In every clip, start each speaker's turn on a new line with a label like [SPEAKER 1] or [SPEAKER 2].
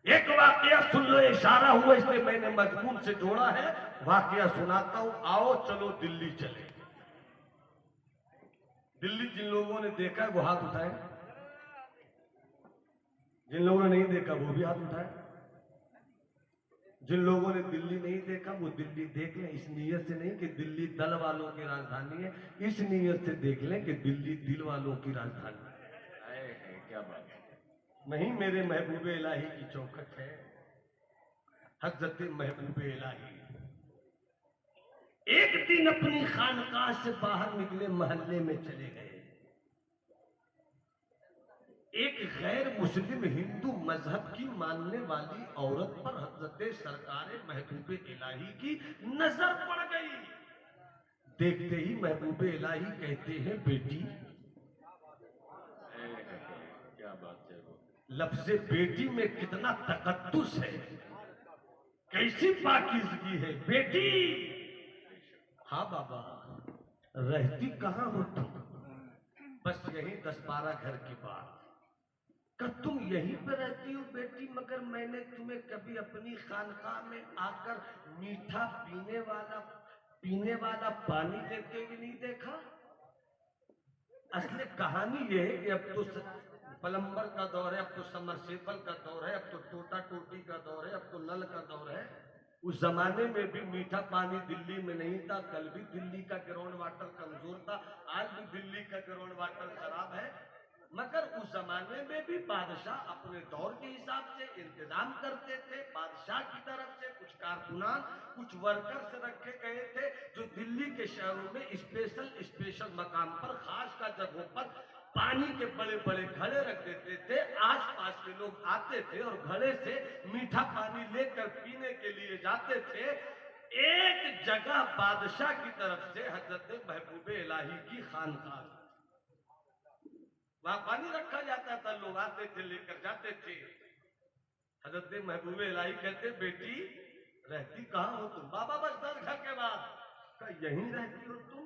[SPEAKER 1] एक वाकया सुन लो, इशारा हुआ इसलिए मैंने मजमून से जोड़ा है। वाकया सुनाता हूं, आओ चलो दिल्ली चले। दिल्ली जिन लोगों ने देखा वो हाथ उठाए, जिन लोगों ने नहीं देखा वो भी हाथ उठाए। जिन लोगों ने दिल्ली नहीं देखा वो दिल्ली देख लें, इस नीयत से नहीं कि दिल्ली दल वालों की राजधानी है, इस नीयत से देख लें कि दिल्ली दिल वालों की राजधानी है। क्या बात है, नहीं मेरे महबूबे इलाही की चौखट है, हजरत महबूबे इलाही। एक दिन अपनी खानकाह से बाहर निकले, महल्ले में चले गए। एक गैर मुस्लिम हिंदू मजहब की मानने वाली औरत पर हजरत सरकार महबूबे इलाही की नजर पड़ गई। देखते ही महबूबे इलाही कहते हैं, बेटी। क्या बात है, लफ्ज़ बेटी में कितना तकद्दुस है, कैसी पाकीज़गी है। बेटी, हाँ बाबा, रहती कहाँ हो तुम? बस यही 10-12 घर के बाद। तुम यहीं पर रहती हो बेटी, मगर मैंने तुम्हें कभी अपनी खानकाह में आकर मीठा पीने वाला पानी लेते हुए नहीं देखा। असली कहानी यह है कि अब तो प्लम्बर का दौर है, अब तो समरसेबल का दौर है, अब तो टोटा टोटी का दौर है, अब तो नल का दौर है। उस जमाने में भी मीठा पानी दिल्ली में नहीं था। कल भी दिल्ली का ग्राउंड वाटर कमजोर था, आज भी दिल्ली का ग्राउंड वाटर खराब है। मगर उस जमाने में भी बादशाह अपने दौर के हिसाब से इंतजाम करते थे। बादशाह की तरफ से कुछ कारकुनान, कुछ वर्कर्स रखे गए थे जो दिल्ली के शहरों में स्पेशल मकाम पर, खास का जगहों पर पानी के बड़े बड़े घड़े रख देते थे। आसपास के लोग आते थे और घड़े से मीठा पानी लेकर पीने के लिए जाते थे। एक जगह बादशाह की तरफ से हजरत महबूबे इलाही की खानकाह, वहां पानी रखा जाता था, लोग आते थे लेकर जाते थे। हजरत महबूबे इलाही कहते, बेटी रहती कहाँ हो तुम? बाबा बस 10 घर के बाद। यहीं रहती हो तुम?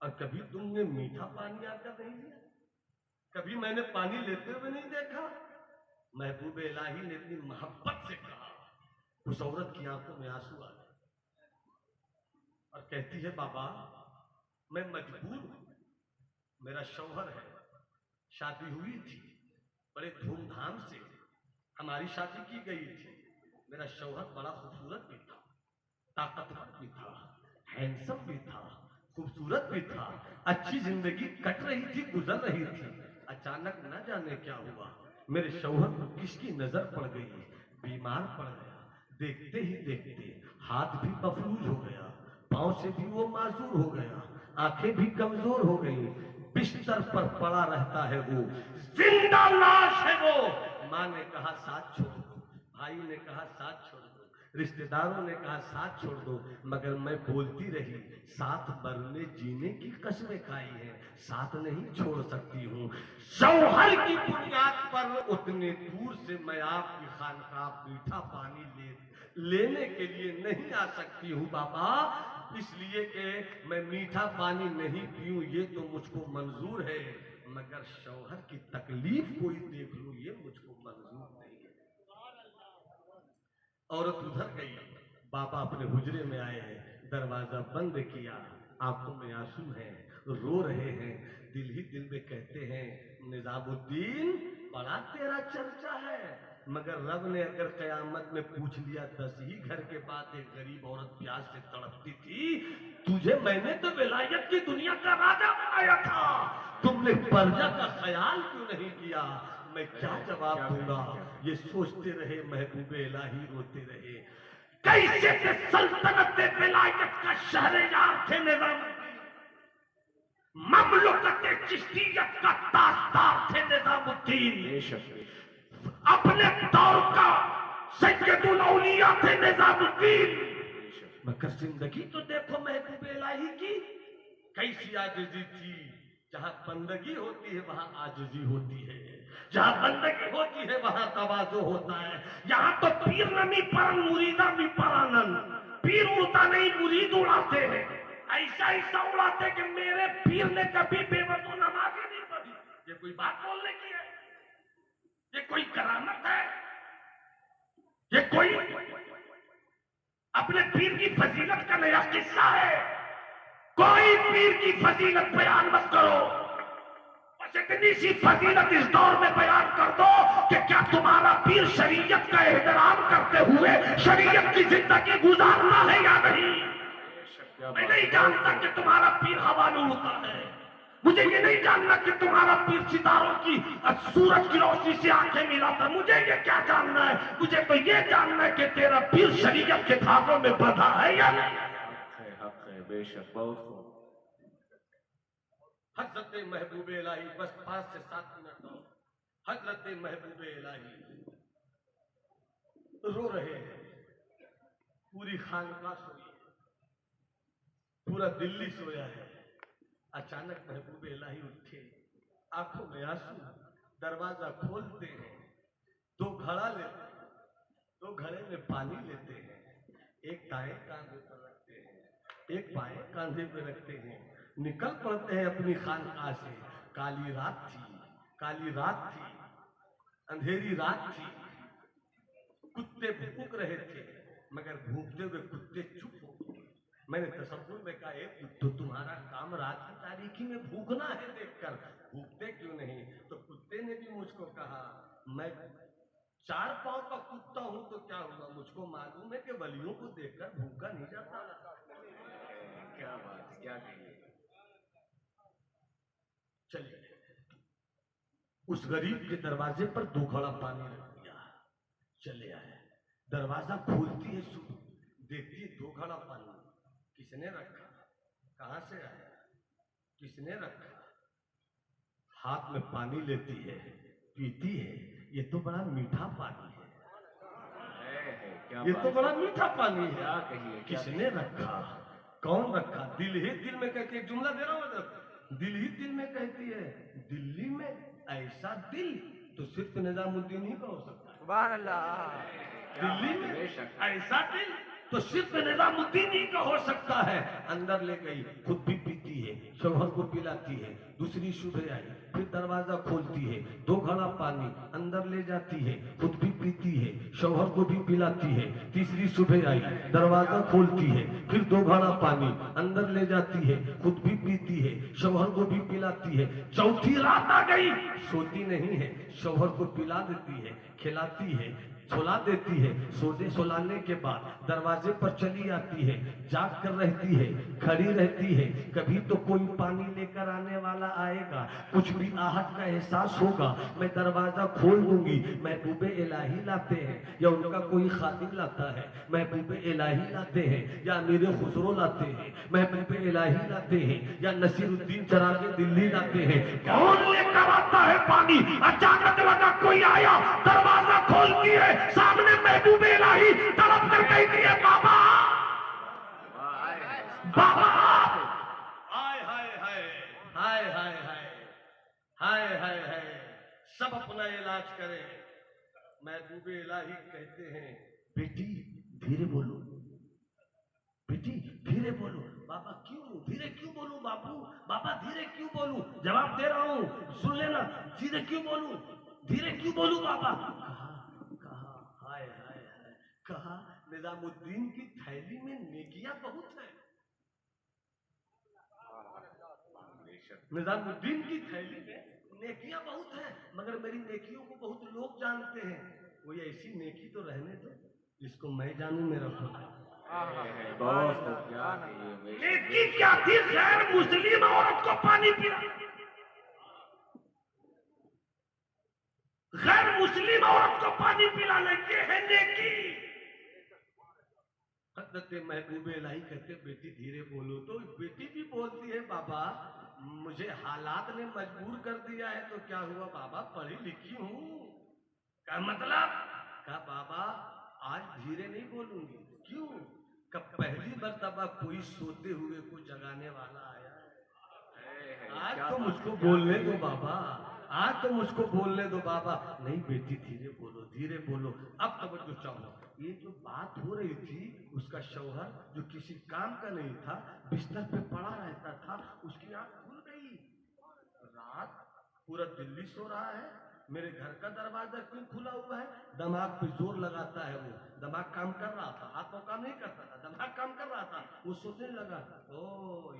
[SPEAKER 1] और कभी तुमने मीठा पानी आकर नहीं लिया? कभी मैंने पानी लेते हुए नहीं देखा? महबूबे इलाही ने इतनी मोहब्बत से कहा, उस औरत की आंखों में आंसू आ गए और कहती है, बाबा मैं मजबूर हूं, मेरा शौहर है, शादी हुई थी, बड़े धूमधाम से हमारी शादी की गई थी। मेरा शौहर बड़ा खूबसूरत भी था, ताकतवर भी था, हैंडसम भी था, खूबसूरत भी था, अच्छी जिंदगी कट रही थी, गुजर रही थी। अचानक न जाने क्या हुआ, मेरे शौहर को किसकी नजर पड़ गई, बीमार पड़ गया। देखते ही देखते हाथ भी मफलूज हो गया, पांव से भी वो माजूर हो गया, आंखें भी कमजोर हो गई, बिस्तर पर पड़ा रहता है वो, जिंदा लाश है वो। माँ ने कहा साथ छोड़ दो, भाई ने कहा साथ छोड़ दो, रिश्तेदारों ने कहा साथ छोड़ दो, मगर मैं बोलती रही, साथ मरने जीने की कसमें खाई है, साथ नहीं छोड़ सकती हूँ। शौहर की बुनियाद पर उतने दूर से मैं आपकी खानकाह मीठा पानी लेने के लिए नहीं आ सकती हूँ बाबा, इसलिए कि मैं मीठा पानी नहीं पीऊं ये तो मुझको मंजूर है, मगर शौहर की तकलीफ कोई देख लूं ये मुझको मंजूर नहीं है। औरत उधर गई, बाबा अपने हुजरे में आए हैं, दरवाजा बंद किया, आंखों में आंसू हैं, रो रहे हैं, दिल ही दिल में कहते हैं, निजामुद्दीन बड़ा तेरा चर्चा है, मगर रब ने अगर कयामत में पूछ लिया 10 ही घर के बाद एक गरीब औरत प्यास से तड़पती थी, तुझे मैंने तो विलायत की दुनिया का राजा बनाया था, तुमने प्रजा का ख्याल क्यों नहीं किया? मैं क्या जवाब दूंगा? ये सोचते रहे महबूबे इलाही, रोते रहे। कैसे थे सल्तनत विलायत का शहरयार थे निजामुद्दीन, ममलुकत चिश्तियत का ताजदार थे निजामुद्दीन, अपने दौर का सैयदुल औलिया थे निजामुद्दीन। मगर जिंदगी तो देखो महबूबे इलाही की कैसी आजिज़ी थी। जहां बंदगी होती है वहां आजिज़ी होती है, जहां बंदगी होती है वहां तवाज़ु होता है। यहाँ तो पीर नमी परन मुरीदा भी परानन, पीर उड़ता नहीं मुरीद उड़ाते हैं, ऐसा उड़ाते कि मेरे पीर ने कभी बेवजू नमाज ही नहीं पढ़ी। ये कोई बात बोलने की है? ये कोई करामत है?
[SPEAKER 2] अपने पीर की फजीलत का नया किस्सा है। कोई पीर की फजीलत बयान मत करो, बस इतनी सी फजीलत इस दौर में बयान कर दो कि क्या तुम्हारा पीर शरीयत का एहतराम करते हुए शरीयत की जिंदगी गुजारता है या नहीं। मैं नहीं जानता कि तुम्हारा पीर हवा में उड़ता है, मुझे ये नहीं जानना कि तुम्हारा पीर सितारों की सूरज की रोशनी से आंखें मिलाता, मुझे ये क्या जानना है। मुझे तो ये जानना है कि तेरा पीर शरीयत के धागों में बंधा है या नहीं।
[SPEAKER 3] हक है बेशक बहुत खूब।
[SPEAKER 1] हजरत महबूब इलाही, बस 5 से 7 मिनट और। हजरत महबूब इलाही रो रहे हैं, पूरी खानका सोई है, पूरा दिल्ली सोया है। अचानक महबूब इलाही उठे, आंखों में आंसू, दरवाजा खोलते हैं, 2 घड़ा लेते हैं, 2 घड़े में पानी लेते हैं, एक दाएं कांधे पर रखते हैं, एक बाएं कांधे पर रखते हैं, निकल पड़ते हैं अपनी खानका से। काली रात थी, काली रात थी, अंधेरी रात थी, कुत्ते भूख रहे थे, मगर भूखते हुए कुत्ते चुप हो गए। मैंने तसव्वुर में कहा, तो तुम्हारा काम रात की तारीखी में भूखना है, देखकर भूखते क्यों नहीं। तो कुत्ते ने भी मुझको कहा, मैं 4 पांव का कुत्ता हूं तो क्या हुआ, मुझको मालूम है कि वलियों को देखकर भूखा नहीं जाता।
[SPEAKER 3] क्या बात, क्या कहिए।
[SPEAKER 1] चलिए, उस गरीब के दरवाजे पर 2 घड़ा पानी रख दिया, चले आए। दरवाजा खोलती है सुबह, देखती है 2 घड़ा पानी, किसने रखा, कहां से आया, किसने रखा। हाथ में पानी लेती है, पीती है, ये तो बड़ा मीठा पानी है,
[SPEAKER 3] क्या
[SPEAKER 1] ये
[SPEAKER 3] बात,
[SPEAKER 1] तो बड़ा मीठा पानी है।
[SPEAKER 3] क्या कहिए, क्या
[SPEAKER 1] किसने रखा, कौन रखा। दिल ही दिल में कहती है, जुमला दे रहा हूं, दिल ही दिल में कहती है, दिल्ली में ऐसा दिल तो सिर्फ निजामुद्दीन ही का हो सकता है।
[SPEAKER 4] सुभान अल्लाह।
[SPEAKER 1] दिल्ली में ऐसा दिल तो सिर्फ निजामुद्दीन ही का हो सकता है। अंदर ले गई, खुद भी पीती है, शौहर को पिलाती है। दूसरी सुबह आई, फिर दरवाजा खोलती है, 2 घड़ा पानी अंदर ले जाती है, खुद भी पीती है, शौहर को भी पिलाती है। तीसरी सुबह आई, दरवाजा खोलती है, फिर 2 घड़ा पानी अंदर ले जाती है, खुद भी पीती है, शौहर को भी पिलाती है। चौथी रात आ गई, सोती नहीं है, शौहर को पिला देती है, खिलाती है, सुला देती है। सोने सुलाने के बाद दरवाजे पर चली आती है, जाग कर रहती है, खड़ी रहती है। कभी तो कोई पानी लेकर आने वाला आएगा, कुछ भी आहट का एहसास होगा, मैं दरवाजा खोल दूंगी, महबूबे इलाही लाते हैं, या उनका कोई खादिम लाता है, महबूबे इलाही लाते हैं, या मेरे खुसरो लाते हैं, महबूबे इलाही लाते हैं, या नसीरुद्दीन चरागे दिल्ली लाते हैं। कौन लेकर आता है पानी। अचानक लगा कोई आया, दरवाजा खोलती है, सामने महबूब इलाही तड़प कर कहती है, बाबा बाबा। हाय हाय हाय हाय हाय हाय हाय हाय हाय, सब अपना इलाज करें। महबूब इलाही कहते हैं, बेटी धीरे बोलो, बेटी धीरे बोलो। बाबा क्यों धीरे क्यों बोलूं बाबू, बाबा धीरे क्यों बोलूं, जवाब दे रहा हूं सुन लेना, धीरे क्यों बोलूं, धीरे क्यों बोलूं बाबा। कहा हाय हाय हाय, कहा निजामुद्दीन की थैली में नेकियां बहुत है, निजामुद्दीन की थैली में नेकियां बहुत है, मगर मेरी नेकियों को बहुत लोग जानते हैं। कोई ऐसी नेकी तो रहने दो जिसको मैं जानूं मेरा खुदा।
[SPEAKER 3] बहुत खूब, क्या कहिए।
[SPEAKER 2] नेकी क्या थी, गैर मुस्लिम औरत को पानी पिला, गैर मुस्लिम औरत को पानी पिलाने के है नेकी। हजरत महबूब इलाही कहते, बेटी धीरे बोलो, तो बेटी भी बोलती है, बाबा मुझे हालात ने मजबूर कर दिया है, तो क्या हुआ बाबा, पढ़ी लिखी हूँ। क्या मतलब, कहा बाबा आज धीरे नहीं बोलूंगी। क्यों, कब पहली मर्तबा कोई सोते हुए को जगाने वाला आया है, आज तो मुझको बोलने दो बाबा, आज तो मुझको बोलने दो बाबा। नहीं बेटी धीरे बोलो, धीरे बोलो। अब तवज्जो चाहो, ये जो बात हो रही थी, उसका शौहर जो किसी काम का नहीं था, बिस्तर पे पड़ा रहता था, उसकी आंख खुल गई। रात पूरा दिल्ली सो रहा है, मेरे घर का दरवाजा क्यों खुला हुआ है? दिमाग पे जोर लगाता है वो। दिमाग काम कर रहा था, हाथ तो काम नहीं करता था, दिमाग काम कर रहा था। वो सोचने लगा, ओ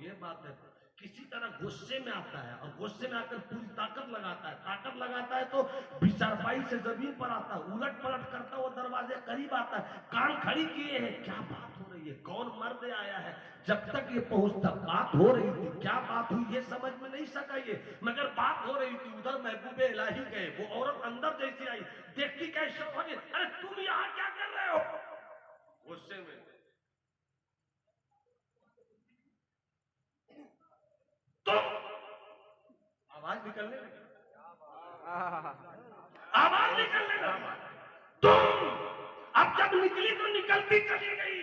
[SPEAKER 2] ये बात है। किसी तरह गुस्से में आता है और गुस्से में आकर पूरी ताकत लगाता है। ताकत लगाता है तो बिचारपाई से जमीन पर आता है, उलट पलट करता है, वो दरवाजे करीब आता है। कान खड़ी किए हैं, क्या बात हो रही है, कौन मर्द आया है। जब तक ये पहुंचता, बात हो रही थी, क्या बात हुई ये समझ में नहीं सका ये, मगर बात हो रही थी। उधर महबूबे इलाही गए, वो औरत अंदर जैसी आई, देखती कैसे हो, अरे तुम यहाँ क्या कर रहे हो? गुस्से में तो आवाज निकलने लगी, आवाज निकलने लगी। तुम अब जब निकली तो निकलती चली गई।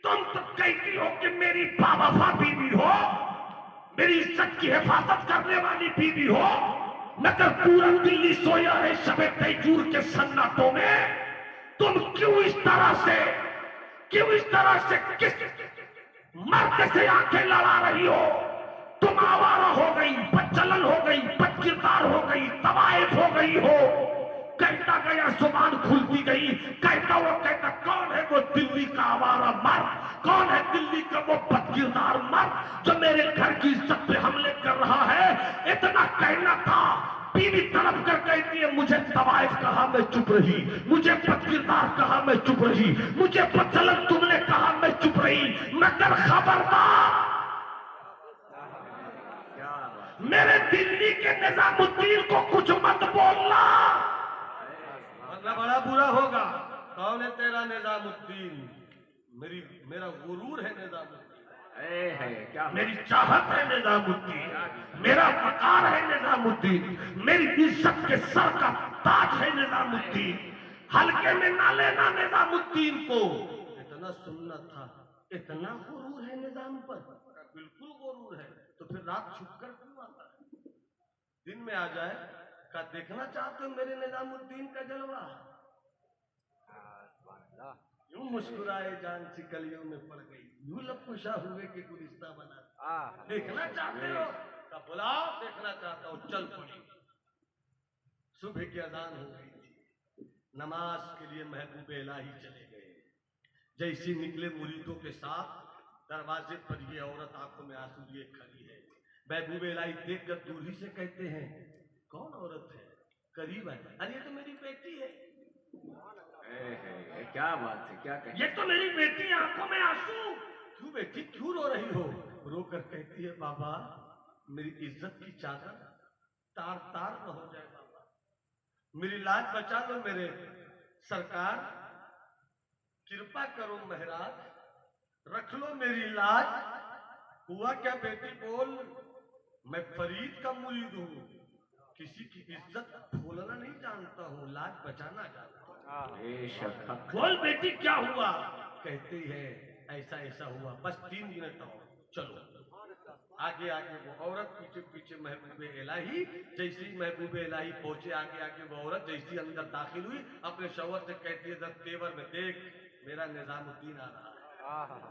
[SPEAKER 2] तुम तो कहती हो कि मेरी बावफा बीवी हो, मेरी इज्जत की हिफाजत करने वाली बीवी हो, मगर पूरा दिल्ली सोया है शबे तैजूर के सन्नाटों में। तुम क्यों इस तरह से किस मर्द से आंखें लड़ा रही हो? तुम आवारा हो गई, बदचलन हो गई, बदकिरदार हो गई, तवाइफ हो गई हो। कहता गया जुबान खुलती गई, कहता कौन है वो दिल्ली का आवारा मर्द, कौन है दिल्ली का वो बदकिरदार मर्द जो मेरे घर की इज्जत पे हमले कर रहा है? इतना कहना था। बीवी तड़प कर कहती है, मुझे तवाइफ कहा मैं चुप रही, मुझे बदकिरदार कहा मैं चुप रही, मुझे बदचलन तुमने कहा मैं चुप रही, मगर खबरदार मेरे दिल्ली के निजामुद्दीन को कुछ मत बोलना, वरना बड़ा बुरा होगा। कौन है तेरा निजामुद्दीन? मेरा गुरूर है निजामुद्दीन,
[SPEAKER 3] क्या
[SPEAKER 2] मेरी चाहत है निजामुद्दीन, मेरा वकार है निजामुद्दीन, मेरी इज्जत के सर का ताज है निजामुद्दीन। हल्के में ना लेना निजामुद्दीन को। इतना सुनना था, इतना गुरूर है निजाम पर? बिल्कुल गुरूर है। तो फिर रात छुपकर क्यों आता है? दिन में आ जाए। क्या देखना चाहते हो मेरे निजामुद्दीन का जलवा? यूं मुस्कुराए जान सी कलियों में पड़ गई, यूं लबकुशा हुए कि गुलिस्ता बना। देखना चाहते हो? तब बुलाओ, देखना चाहता हूं। चल पड़ी। सुबह की अजान हो गई थी, नमाज के लिए महबूबे इलाही चले गए। जैसे निकले मुरीदों के साथ, दरवाजे पर ये औरत आंखों में आंसू लिए खड़ी है। महबूबे इलाही देखकर दूरी से कहते हैं, कौन औरत है? करीब है, अरे ये तो मेरी बेटी है।
[SPEAKER 3] क्या बात है, क्या कहें?
[SPEAKER 2] ये तो मेरी बेटी, आंखों में आंसू। क्यों बेटी, क्यों रो रही हो? रोकर कहती है, बाबा मेरी इज्जत की चादर तार तार न हो जाए बाबा, मेरी लाज बचा लो मेरे सरकार, कृपा करो महाराज, रख लो मेरी लाज। हुआ क्या बेटी बोल? मैं फरीद का मुरीद हूँ, किसी की इज्जत खोलना नहीं जानता हूँ, लाज बचाना जानता हूँ। बोल बेटी क्या हुआ? कहती है ऐसा ऐसा हुआ, बस 3 मिनट और चलो। आगे आगे वो औरत, पीछे पीछे महबूबे इलाही। जैसे ही महबूबे इलाही पहुंचे, आगे आगे वो औरत जैसी अंदर दाखिल हुई, अपने शौहर से कहती है, तेवर में देख मेरा निजामुद्दीन आ रहा है,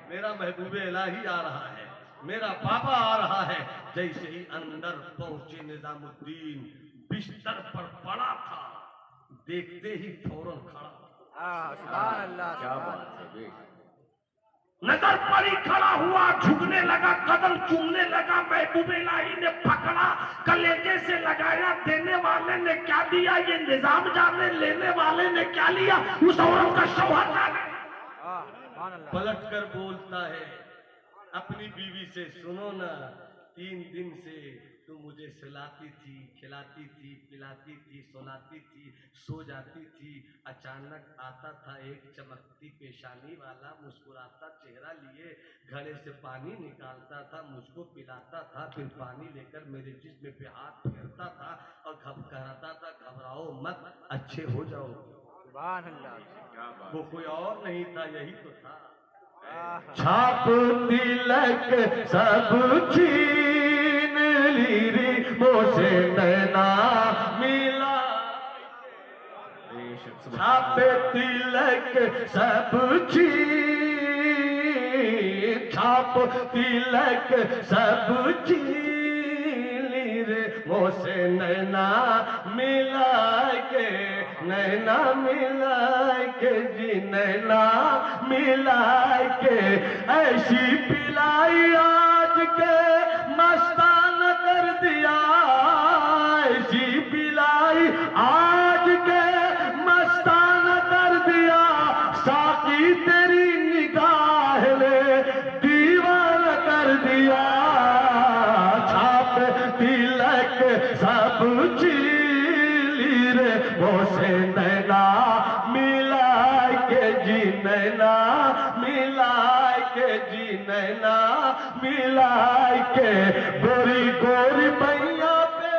[SPEAKER 2] मेरा महबूबे इलाही आ रहा है, मेरा बाबा आ रहा है। जैसे ही अंदर पहुंचे निजामुद्दीन बिस्तर पर पड़ा था, देखते ही फौरन खड़ा।
[SPEAKER 3] क्या बात है बे?
[SPEAKER 2] नजर पड़ी, खड़ा हुआ, झुकने लगा, कदम चूमने लगा। महबूबे इलाही ने पकड़ा, कलेजे से लगाया। देने वाले ने क्या दिया ये निजाम जाने, लेने वाले ने क्या लिया उस औरत का शौहर जाने। पलट कर बोलता है अपनी बीवी से, सुनो ना, 3 दिन से तू मुझे सुलाती थी, खिलाती थी, पिलाती थी, सुलाती थी, सो जाती थी। अचानक आता था एक चमकती पेशानी वाला, मुस्कुराता चेहरा लिए, घड़े से पानी निकालता था, मुझको पिलाता था, फिर पानी लेकर मेरे जिस्म पे हाथ फेरता था और कहता था, घबराओ मत, अच्छे हो जाओ। वो कोई और नहीं था, यही तो था। छाप तिलक सब छीन ली रे, मोसे नैना मिला। छाप तिलक सब छीन, छाप तिलक सब छीन ली रे, मोसे नैना मिला के, नैना मिला के जी नैना मिला के, ऐसी पिलाई आज के मस्तान कर दिया, ऐसी पिलाई आज के मस्तान कर दिया, साकी तेरी निगाह ने दीवान कर दिया, छाप तिलक सब चीली रे मोसे नैना मिला के जी नैना मिला के जी नैना मिला के, गोरी गोरी मैया पे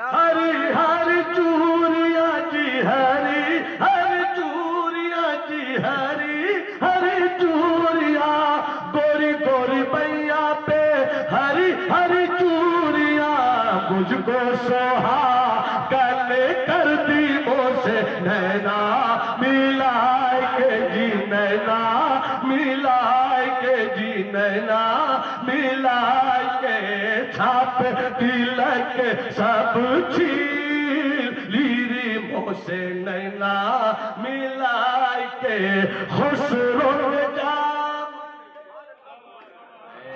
[SPEAKER 2] हरी हरी चूरिया जी, हरी हरी चूरिया जी, हरी हरी चूरिया, गोरी गोरी मैया पे हरी हरी चूरिया, मुझको सोहा करने कर दी मोसे नैना मिला के जी नैना मिला के जी नैना मिला के, छाप तिलक सब छीन लीरी मोसे नैना मिला के, खुसरो जाम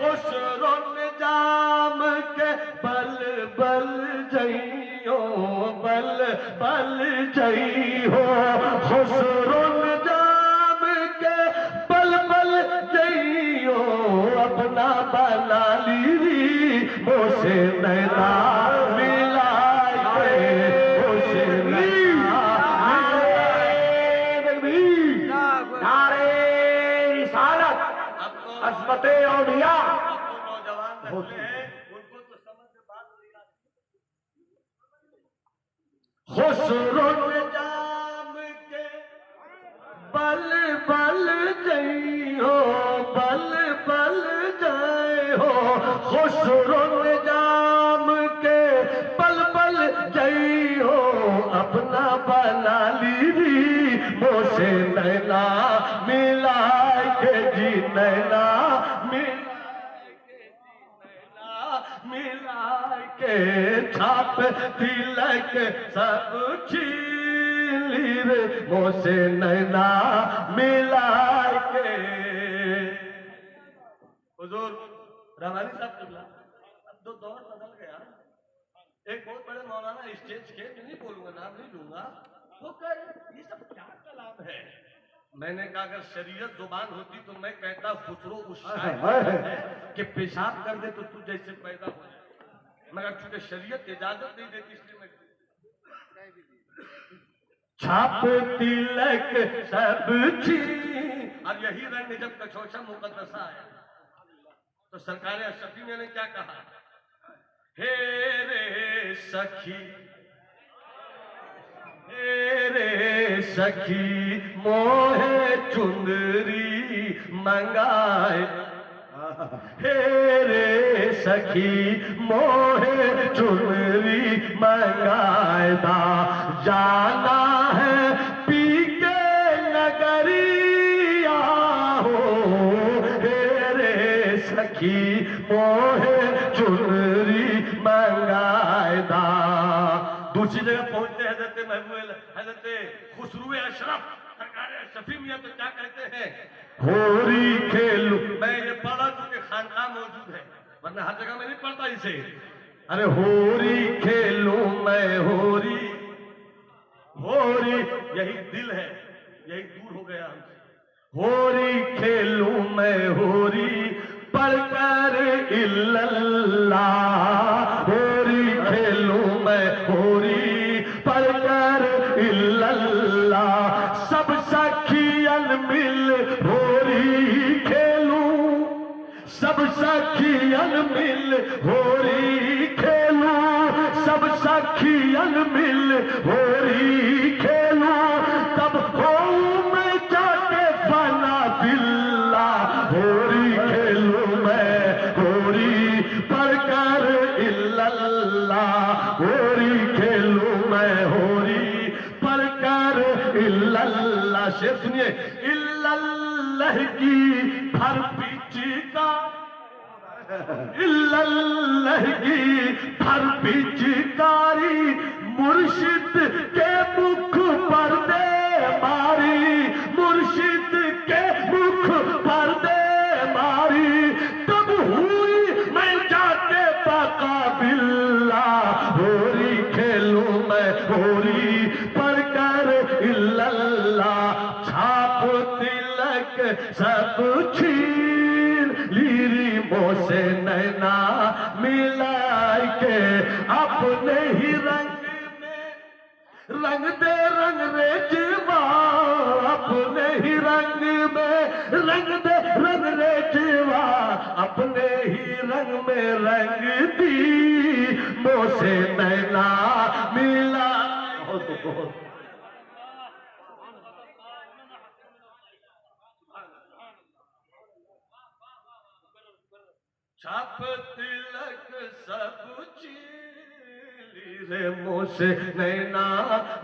[SPEAKER 2] खुसरो जाम के बल बल जइयो, बल बल जइयो, खुसरो जाम के बल बल जइयो, अपना बना लीरी मोसे नैना मिला के, मोसे नैना नारे रिसालत अस्मते औलिया।
[SPEAKER 1] नौजवान बच्चे हैं, उनको तो समझ में बात नहीं आती।
[SPEAKER 2] खुसरो जाम के बल बल जइयो, बल बल जइयो, खुसरो जाम के बल बल जइयो, अपना बना लीरी मोसे नैना मिला के जी नैना मिला के, छाप तिलक सब छीली रे मोसे नैना मिला के।
[SPEAKER 1] हुजूर रवानी साहब किबला, अब तो दौर बदल गया। एक बहुत बड़े मौलाना स्टेज के, मैं नहीं बोलूंगा, नाम नहीं लूंगा, वो कह रहे ये सब क्या कलाम है। मैंने कहा अगर शरीयत जुबान होती तो मैं कहता खुसरो उस शायर है कि पेशाब कर दे तो तू जैसे पैदा हो जाए, मगर चूंकि शरीयत इजाजत नहीं देती इसलिए मैं
[SPEAKER 2] छाप तिलक सब छी।
[SPEAKER 1] अब यही रंग जब कछोछा मुकद्दसा आया तो सरकार अशरफी ने क्या कहा, हे रे सखी,
[SPEAKER 2] हे रे सखी मोहे चुंदरी मंगाए, हे रे सखी मोहे चुनरी मंगाएदा, जाना है पी के नगरिया हो, हे रे सखी मोहे चुनरी मंगाएदा।
[SPEAKER 1] दूसरी जगह पहुंचते हजरत खुसरू अशरफ सरकार अशरफी मियां तो क्या कहते हैं,
[SPEAKER 2] होरी खेलू।
[SPEAKER 1] मैं ये पढ़ा चूंकि खानका मौजूद है, वरना हर जगह में नहीं पढ़ता इसे।
[SPEAKER 2] अरे होरी खेलू मैं होरी, होरी
[SPEAKER 1] यही दिल है, यही दूर हो गया हमसे।
[SPEAKER 2] होरी खेलू मैं होरी पढ़कर इल्लल्लाह, होरी खेलू मैं होरी पढ़कर इल्लल्लाह, सब सखियन मिल होरी खेलू, सब सखियन मिल होरी खेलू, सब सखियन मिल होरी खेलू, तब हो मैं जाके फना बिल्ला, होरी खेलू मैं होरी पढ़कर इल्लल्लाह, होरी खेलू मैं होरी पढ़कर इल्लल्लाह। शेर सुनिए, इल्लल्लाह की भर पीची का इल्लल्लाह की भर पिचकारी मुर्शिद के मुख पर दे मारी, मुर्शिद के मुख पर दे मारी। तब हुई मैं जाके बाकाबिल्ला, होरी खेलूं मैं होरी पर कर इल्लल्लाह। छाप तिलक सब छीन लीरी मोसे नैना मिला के अपने ही रंग में रंग दे रंग रे जीवा, अपने ही रंग में रंग दे रंग रे जीवा, अपने ही रंग में रंग दी मोसे नैना मिला। बहुत छाप तिलक सब चीली रे मोसे नैना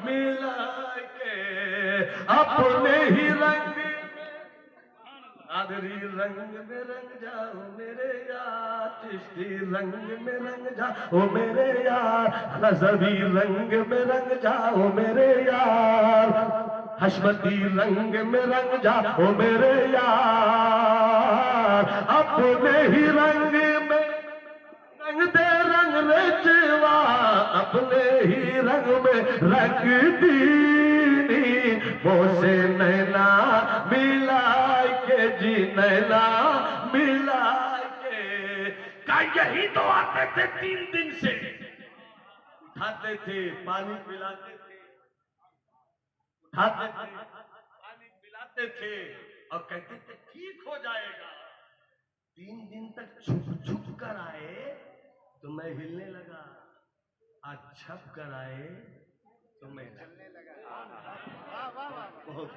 [SPEAKER 2] मिला के अपने ही रंग आदरी रंग में रंग जाओ मेरे यार, चिश्ती रंग में रंग जाओ मेरे यार, नज़वी रंग में रंग जाओ मेरे यार, हशमती रंग में रंग जाओ मेरे यार। अपने ही रंग में रंग दे रंग रे जीवा, अपने ही रंग में रंग दीनी मोसे नैना मिला के जी नैना मिला के। का यही तो आते थे 3 दिन से, उठाते थे पानी पिलाते थे, उठाते थे पानी पिलाते थे और कहते थे ठीक हो जाएगा। 3 दिन तक छुप छुप कर आए तो मैं हिलने लगा, आज छप कर आए तो मैं चलने लगा।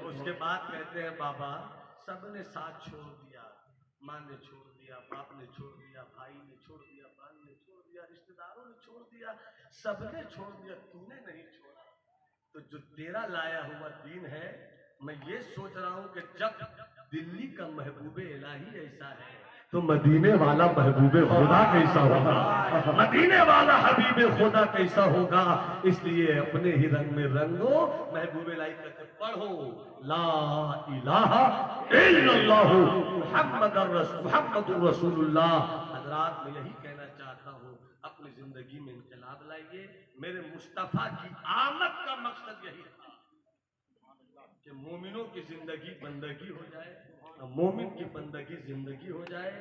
[SPEAKER 2] उसके बाद कहते हैं बाबा सबने साथ छोड़ दिया, माँ ने छोड़ दिया, बाप ने छोड़ दिया, भाई ने छोड़ दिया, बहन ने छोड़ दिया, रिश्तेदारों ने छोड़ दिया, सबने छोड़ दिया, तूने नहीं छोड़ा। तो जो तेरा लाया हुआ दीन है, मैं ये सोच रहा हूँ कि जब दिल्ली का महबूबे इलाही ऐसा है तो मदीने वाला महबूबे खुदा कैसा होगा, मदीने वाला हबीबे खुदा कैसा होगा। इसलिए अपने ही रंग में रंगो, महबूबे इलाही कहते पढ़ो ला इलाहा इल्लल्लाह मुहम्मदुर रसूलुल्लाह। हजरात मैं यही कहना चाहता हूँ, अपनी जिंदगी में इनकलाब लाइए। मेरे मुस्तफा की आमद का मकसद यही था कि मोमिनों की जिंदगी बंदगी हो जाए, मोमिन की बंदगी जिंदगी हो जाए।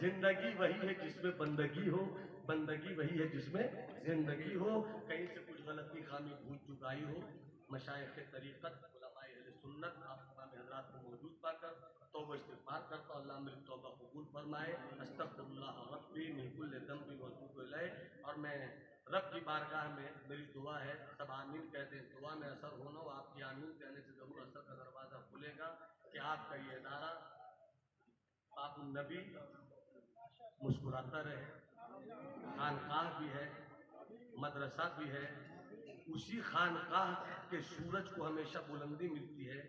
[SPEAKER 2] जिंदगी वही है जिसमें बंदगी हो, बंदगी वही है जिसमें जिंदगी हो। कहीं से कुछ गलती खामी भूल चुकाई हो, मशाइख तरीक़त उलमाए अहले सुन्नत आप तमाम हज़रात को मौजूद पाकर तौबा इस्तिग़फ़ार करता हूं, अल्लाह मेरी तौबा कबूल फरमाए। अस्तग़फ़िरुल्लाह रब्बी मिन कुल्लि ज़ंबि व अतूबु इलैह। और मैं रब की बारगाह में मेरी दुआ है, सब आमीन कहते हैं, दुआ में असर होना हो, आपकी आमीन कहने से जरूर असर का दरवाज़ा खुलेगा कि आपका ये इदारा बाबुल नबी मुस्कुराता रहे, खानकाह भी है, मदरसा भी है। उसी खानकाह के सूरज को हमेशा बुलंदी मिलती है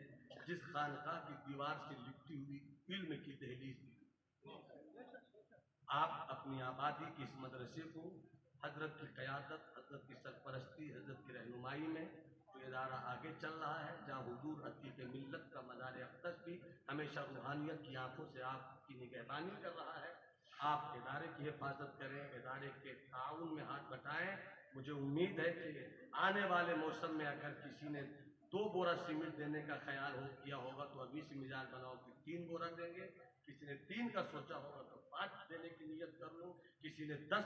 [SPEAKER 2] जिस खानकाह की दीवार से लिपटी हुई इल्म की दहलीज थी। आप अपनी आबादी की इस मदरसे को हजरत की क़यादत, हजरत की सरपरस्ती, हजरत की रहनुमाई में जो इदारा आगे चल रहा है, जहाँ हुजूर हकीक मिल्लत का मदार अक़दस भी हमेशा रूहानियत की आंखों से आपकी निगहबानी कर रहा है, आप इदारे की हिफाजत करें, इदारे के ताउन में हाथ बटाएं। मुझे उम्मीद है कि आने वाले मौसम में अगर किसी ने 2 बोरा सीमेंट देने का ख्याल किया होगा तो अभी से मिजाज बनाओ कि 3 बोरा देंगे, किसी ने 3 का सोचा होगा तो 5 देने की नियत कर लो, किसी ने 10,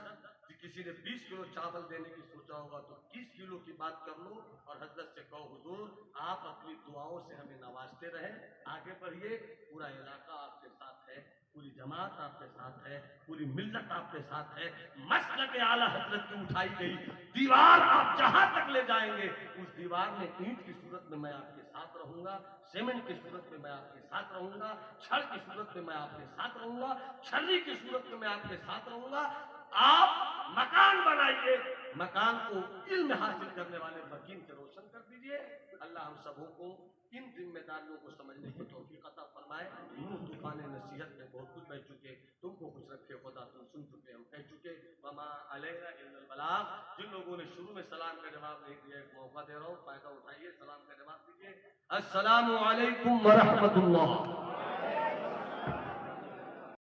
[SPEAKER 2] किसी ने 20 किलो चावल देने की सोचा होगा तो 30 किलो की बात कर लो। और हजरत से कहो हुजूर आप अपनी दुआओं से हमें नवाजते रहें, आगे बढ़िए। पूरा इलाका आपके साथ है, पूरी जमात आपके साथ है, पूरी मिल्लत आपके साथ है। मसलक आला हजरत की उठाई गई दीवार आप जहां तक ले जाएंगे, उस दीवार में ईंट की सूरत में मैं आपके साथ रहूंगा, सीमेंट की सूरत में मैं आपके साथ रहूंगा, छड़ की सूरत में मैं आपके साथ रहूंगा, छर्री की सूरत में मैं आपके साथ रहूंगा।
[SPEAKER 1] आप मकान बनाइए, मकान को इल्म हासिल करने वाले मकीन से रोशन कर दीजिए। अल्लाह हम सबों को इन जिम्मेदारियों को समझने की तौफीक अता फरमाए। मुंह तूफान नसीहत में बहुत कुछ बह चुके, तुमको खुश रखे खुदा, तुम सुन चुके, हम कह चुके। वमा अलैना इल्लल बलाग। जिन लोगों ने शुरू में सलाम का जवाब नहीं दिया, एक मौका दे रहा हूँ, फायदा उठाइए, सलाम का जवाब दीजिए। अस्सलामु अलैकुम व रहमतुल्लाह।